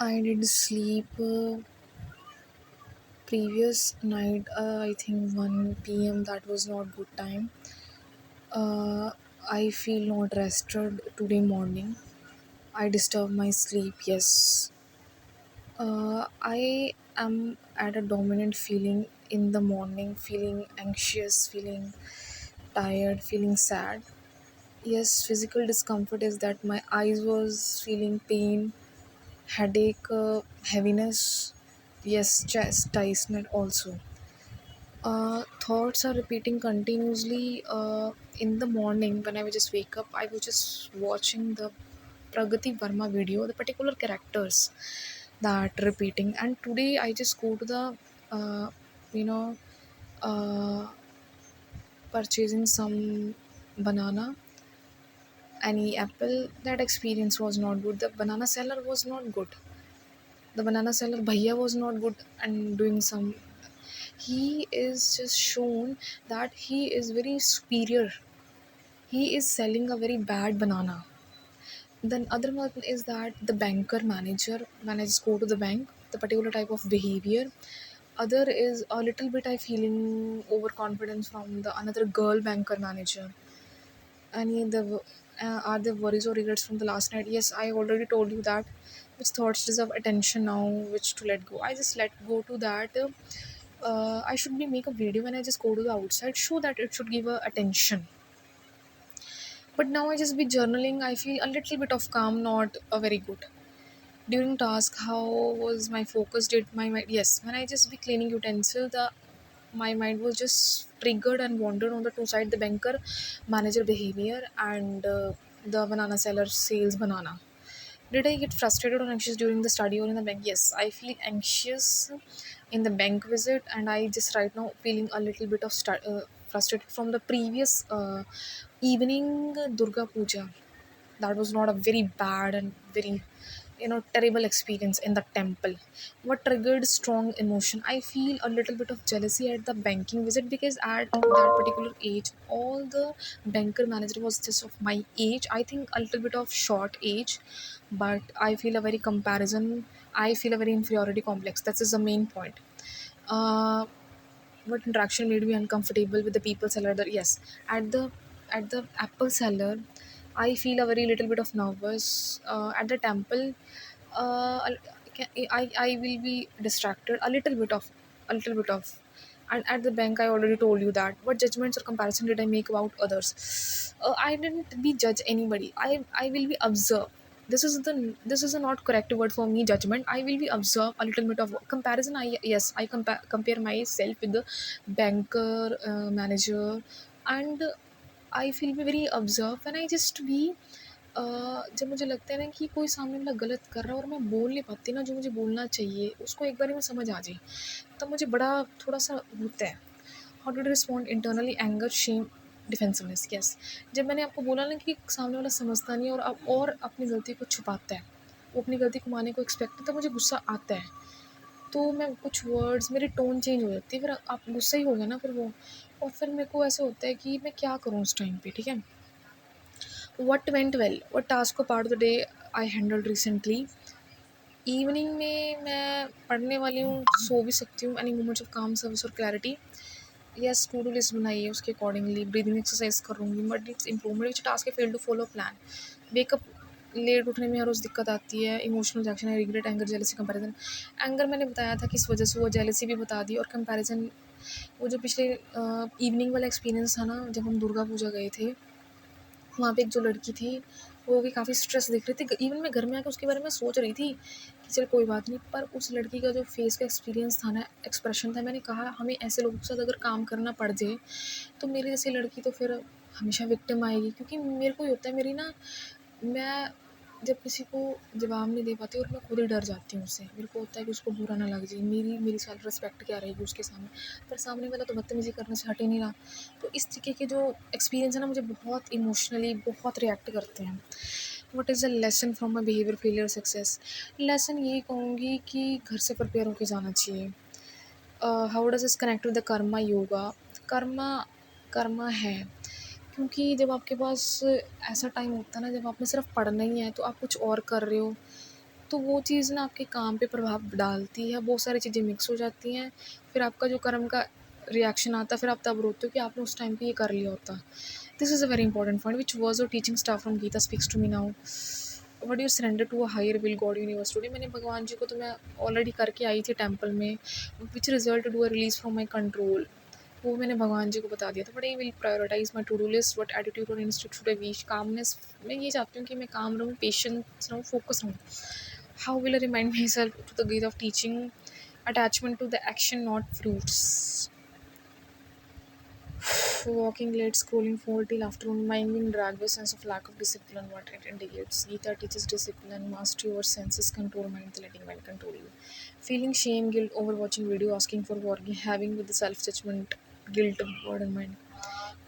I did sleep previous night, I think 1 p.m. That was not good time. Uh, I feel not rested today morning. I disturb my sleep, yes. I am at a dominant feeling in the morning, feeling anxious, feeling tired, feeling sad. Yes, physical discomfort is that my eyes was feeling pain, headache, heaviness. Yes, chest tightness also. Thoughts are repeating continuously. In the morning, when I would just wake up, I was just watching the Pragati Verma video, the particular characters that repeating. And today, I just go to the, you know, uh, purchasing some banana, any apple. That experience was not good. The banana seller was not good. The banana seller bhaiya was not good and doing some. He is just shown that he is very superior. He is selling a very bad banana. Then other one is that the banker manager, when I just go to the bank, the particular type of behavior. Other is a little bit I feeling overconfidence from the another girl banker manager. Any the are there worries or regrets from the last night? Yes, I already told you that. Which thoughts deserve attention now? Which to let go? I just let go to that. I should be make a video when I just go to the outside, show that it should give a attention. But now I just be journaling. I feel a little bit of calm, not a very good. During task, how was my focus? Did my mind? Yes, when I just be cleaning utensil, the my mind was just triggered and wandered on the two side, the banker manager behavior and the banana seller sales banana. Did I get frustrated or anxious during the study or in the bank? Yes, I feel anxious in the bank visit, and I just right now feeling a little bit of frustrated from the previous evening Durga Puja. That was not a very bad and very terrible experience in the temple. What triggered strong emotion? I feel a little bit of jealousy at the banking visit, because at that particular age all the banker manager was just of my age. I think a little bit of short age, but I feel a very comparison. I feel a very inferiority complex. That is the main point. uh, what interaction made me uncomfortable with the people seller? That yes, at the apple seller, I feel a very little bit of nervous. At the temple, I will be distracted a little bit of. And at the bank, I already told you that. What judgments or comparison did I make about others? I didn't be judge anybody. I will be observe. This is a not correct word for me. Judgment. I will be observe a little bit of comparison. I compare myself with the banker manager, and I feel me very observe when I just be जब मुझे लगता है ना कि कोई सामने वाला गलत कर रहा है और मैं बोल नहीं पाती ना जो मुझे बोलना चाहिए, उसको एक बार में समझ आ जाए, तब मुझे बड़ा थोड़ा-सा होता है। How to respond internally anger, shame, defensiveness, yes. जब मैंने आपको बोला ना कि सामने वाला समझता नहीं है और और अपनी गलती को छुपाता है, वो अपनी गलती को मानने को एक्सपेक्ट, तब मुझे गुस्सा आता है। तो मैं कुछ वर्ड्स, मेरी टोन चेंज हो जाती है, फिर आप गुस्सा ही हो गया ना फिर वो, और फिर मेरे को ऐसे होता है कि मैं क्या करूँ उस टाइम पे, ठीक है? What went well, what task और part of the day I handled recently. Evening में मैं पढ़ने वाली हूँ, सो भी सकती हूँ। Any moments of calm, service और clarity. Yes, to do list बनाई है, उसके अकॉर्डिंगली ब्रीदिंग एक्सरसाइज करूँगी, but it's improvement which task है fail to follow plan. Wake up late उठने में हर रोज़ दिक्कत आती है। इमोशनल रिएक्शन है, regret, anger, jealousy, comparison. Anger मैंने बताया था किस वजह से हुआ, जेलसी भी बता दी, और कंपैरिजन वो जो पिछले इवनिंग वाला एक्सपीरियंस था ना, जब हम दुर्गा पूजा गए थे, वहाँ पे एक जो लड़की थी, वो भी काफ़ी स्ट्रेस दिख रही थी। इवन मैं घर में आके उसके बारे में सोच रही थी कि चल कोई बात नहीं, पर उस लड़की का जो फेस का एक्सपीरियंस था ना, एक्सप्रेशन था, मैंने कहा हमें ऐसे लोगों के साथ अगर काम करना पड़ जाए, तो मेरी जैसी लड़की तो फिर हमेशा विक्टिम आएगी। क्योंकि मेरे को ये होता है, मेरी ना, मैं जब किसी को जवाब नहीं दे पाती और मैं खुद ही डर जाती हूँ उससे। मेरे को होता है कि उसको बुरा ना लग जाए, मेरी मेरी सेल्फ रिस्पेक्ट क्या रहेगी उसके सामने। पर सामने वाला तो बदतमीज़ी करने से हट ही नहीं रहा। तो इस तरीके के जो एक्सपीरियंस है ना, मुझे बहुत इमोशनली बहुत रिएक्ट करते हैं। What is the lesson from my behaviour, failure, success? Lesson यही कहूँगी कि घर से प्रिपेयर होके जाना चाहिए। How does this connect with the Karma yoga? Karma Karma है, क्योंकि जब आपके पास ऐसा टाइम होता है ना, जब आपने सिर्फ पढ़ना ही है, तो आप कुछ और कर रहे हो, तो वो चीज़ ना आपके काम पे प्रभाव डालती है, बहुत सारी चीज़ें मिक्स हो जाती हैं, फिर आपका जो कर्म का रिएक्शन आता है, फिर आप तब रोते हो कि आपने उस टाइम पे ये कर लिया होता। This is a very important point which was your teaching staff from Gita speaks to me now. What you surrender to a higher will God universe today. मैंने भगवान जी को तो मैं ऑलरेडी करके आई थी टेम्पल में, which result do a release from my control. वो मैंने भगवान जी को बता दिया था। But I will prioritize my to do list, what attitude और instead should I which calmness. मैं ये चाहती हूँ कि मैं काम रहूँ, पेशेंस रहूँ, फोकस रहूँ। How will I remind myself to the gate of teaching, attachment to the action not fruits। Walking late, scrolling phone till afternoon, mind being dragged by sense of lack of discipline, what it indicates. Gita teaches discipline, mastery over senses, control mind, letting mind control you. Feeling shame, guilt over watching video, asking for warning, having with the self-judgment, guilt, burden mind.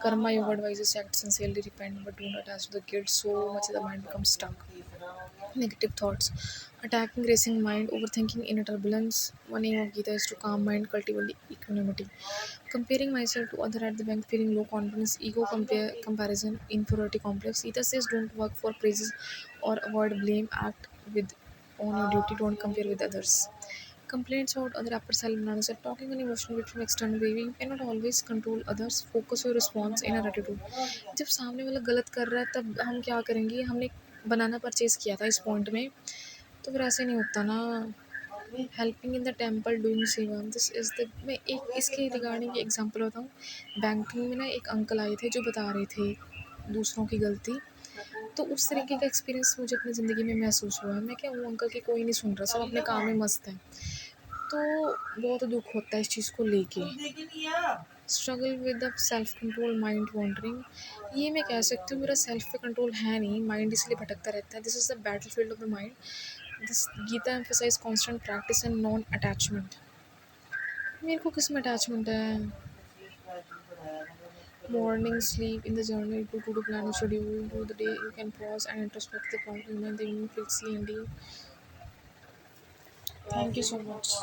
Karma yoga advises act sincerely, repent, but don't attach to the guilt so much that the mind becomes stuck. Negative thoughts, attacking racing mind, overthinking inner turbulence. One aim of Gita is to calm mind, cultivate equanimity. Comparing myself to other at the bank, feeling low confidence, ego comparison, inferiority complex. Gita says don't work for praises or avoid blame. Act with on your duty. Don't compare with others. Complaints about other upper cell analysis are talking an emotional bit from external behavior. You cannot always control others. Focus your response in a attitude. जब सामने वाला गलत कर रहा है तब हम क्या करेंगे? हमने बनाना परचेज किया था इस पॉइंट में, तो फिर ऐसे नहीं होता ना। Helping in the temple doing सेवा, दिस इज़ द। मैं एक इसके रिगार्डिंग एग्जांपल बताऊँ। बैंकिंग में ना एक अंकल आए थे जो बता रहे थे दूसरों की गलती, तो उस तरीके का एक्सपीरियंस मुझे अपनी ज़िंदगी में महसूस हुआ है। मैं क्या, वो अंकल की कोई नहीं सुन रहा, सब अपने काम में मस्त हैं। तो बहुत दुख होता है इस चीज़ को लेके। Struggle with the self control mind wandering, ये मैं कह सकती हूँ मेरा सेल्फ पे कंट्रोल है नहीं, माइंड इसलिए भटकता रहता है। This is the battlefield of the mind. This Gita emphasise constant practice and non attachment. मेरे को किस में अटैचमेंट है? Morning sleep in the journal to do plan a schedule to the day you can pause and introspect the problem and the evening feel C and D. Thank you so much.